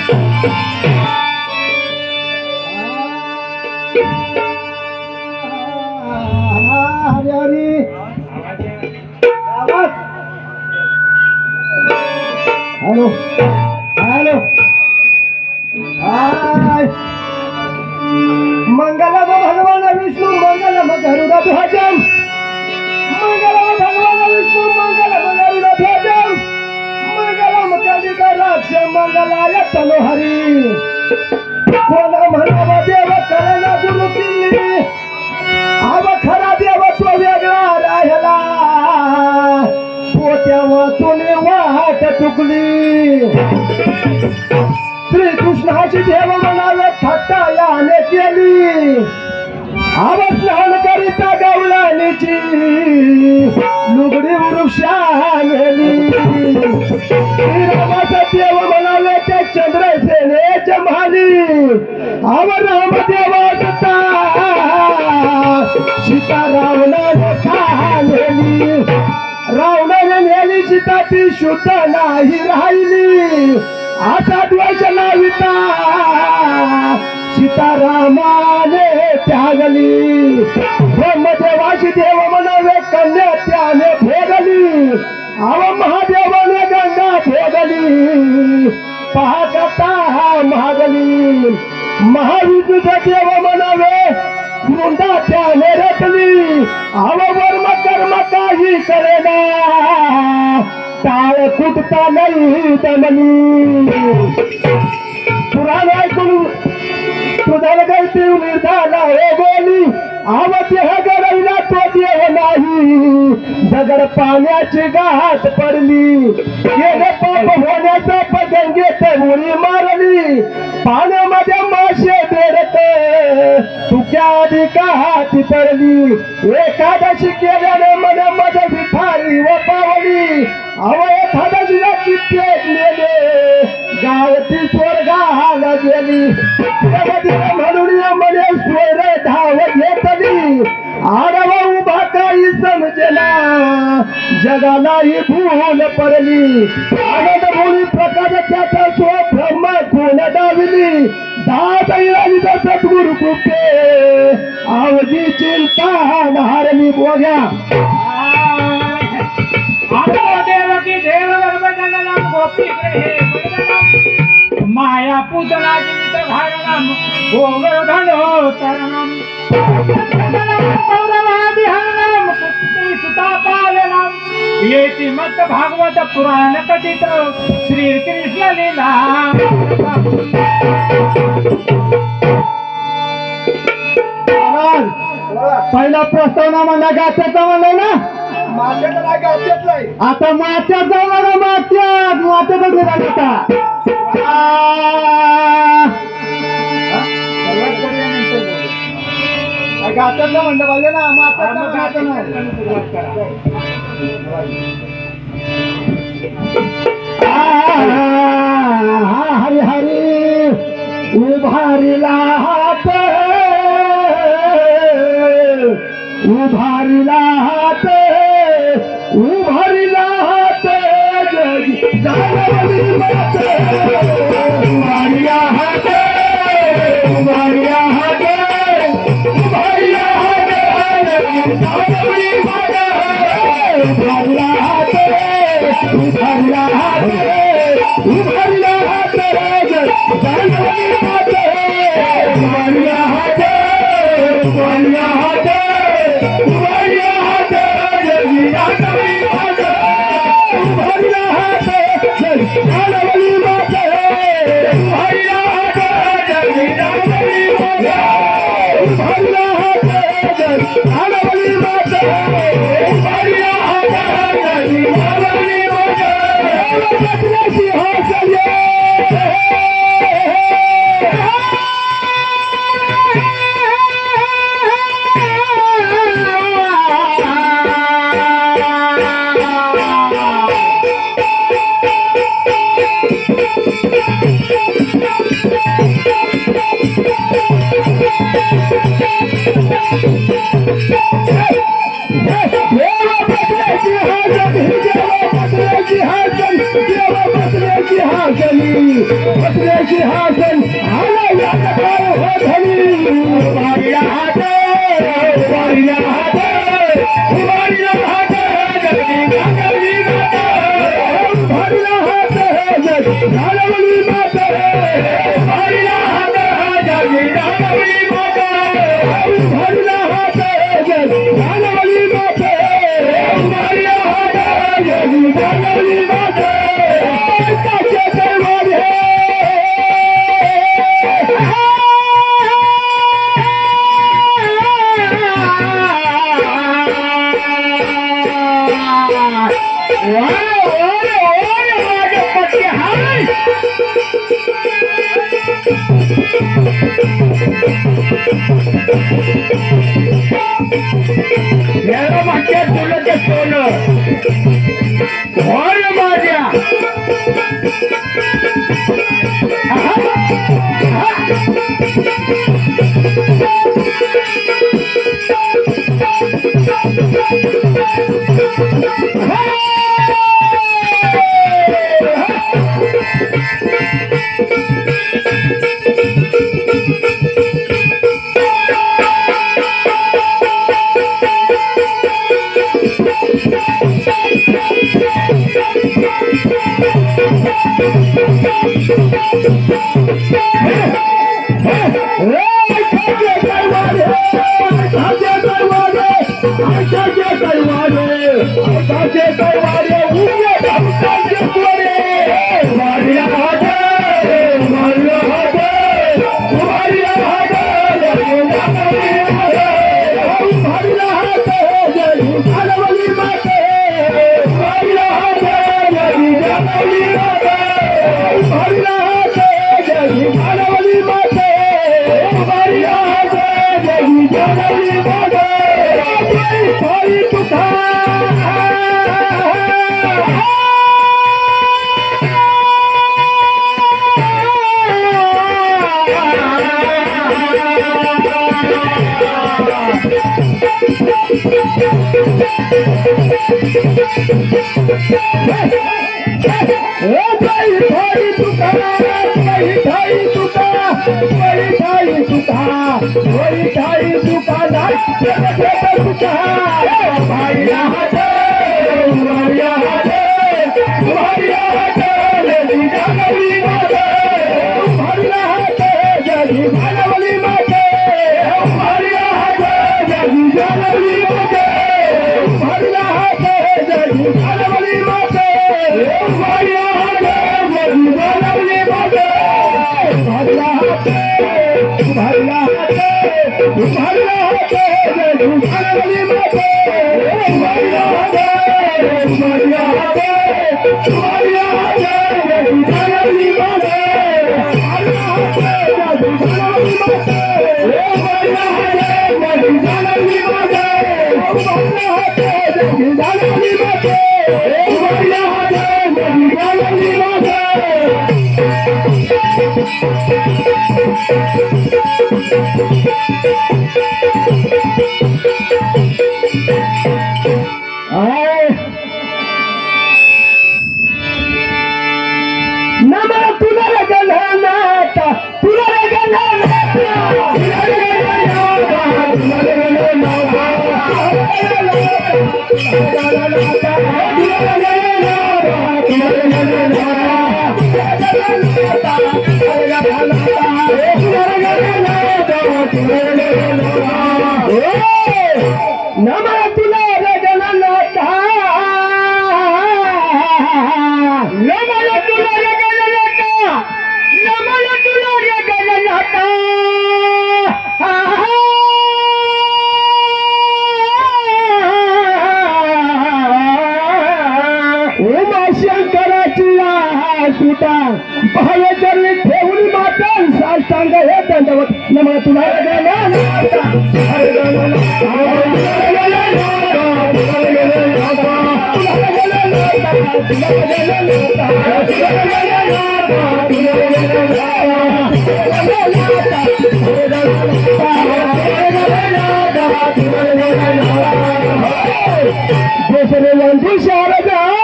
Hello hello hi मंगलम भगवान विष्णु मंगलम गरुड़ध्वजम मंगलम भगवान विष्णु मंगलम गरुड़ध्वजम मंगलम कलिकराक्ष मंगलाय तनोहरी कोण म्हणाव देव करणा गुरु किल्ली आव खरा देव तो वेगळा राहिला पोट्यावातून वाट चुकली श्रीकृष्णाची देव म्हणावे थट्टा याने केली आव स्नान करिता गवळणीची लुगडी वृक्षा नेली श्रीरामाचा देव म्हणावे त्या चंद्रसेनेच्या म्हाली आव रामदेवा सुता सीता रावणाने का नेली रावणाने नेली सीता ती शुद्ध नाही राहिली आता द्वेष लाविता सीतारामाने त्यागली ब्रह्मदेवाची देव म्हणावे कन्या त्याने भोगली आव महादेवाने गंगा भोगली पाहता महागली महाविष्णूचा देव म्हणावे वृंदा त्याने रचली आव वर्म कर्म काही करेना टाळ कुटता नाही दमली पुराण ऐकून तुझ्याला काही ती निर्धारा हे बोली आव देह गरवला तो देव नाही दगड पाण्याची गाठ पडली गेले पाप होण्याचा पतंगेत उडी मारली पाण्यामध्ये मासे बेडते तुझ्या आधी का हाती पडली एकादशी केल्याने मने मध्ये विठाली व पावली अव एकादशीला कित्येक नेले गायती स्वर्गाला गेली म्हणून म्हणे स्वर धाव घेतली आडवा उभा काही समजेना जगालाही भूल पडली आनंद भोळी प्रकाश त्याचा स्व ब्रह्म कोण डाविली दात इराणीचा सद्गुरु कृपे आवजी चिंता हारली बोग्या देवकी देव गर्भजननम गोपी गृहे माया पूजना जीवित धारणम गोवर्धनो तरणम पौरवादिहरणम पुत्री सुतापालनम येति मत भागवत पुराण कथित श्री कृष्ण लीला पहिला प्रस्तावना म्हणला गात्याचा म्हणलाय ना आता मात्यात जाऊ ना मात्यातच निघाले आता गात्यातलं म्हणलं पाहिजे ना मात्यात हरी हरी उभारीला हात उभारीला हात उभारीला हात उभारिया हात उभारिया हात उभारिया हात उभारिया हात उभारिया हात उभारिया हात उभारिया हात उभारिया हात Hallelujah. तुझे सिंहासन आला यादगार हो धनी वारिला हात वारिला हात वारिला हात जगली गागवली माता वारिला हात गागवली माता वारिला हात जगली गागवली माता वारिला हात गागवली माता वारिला हात जगली गागवली माता काचे दरबार है देशरे शारदा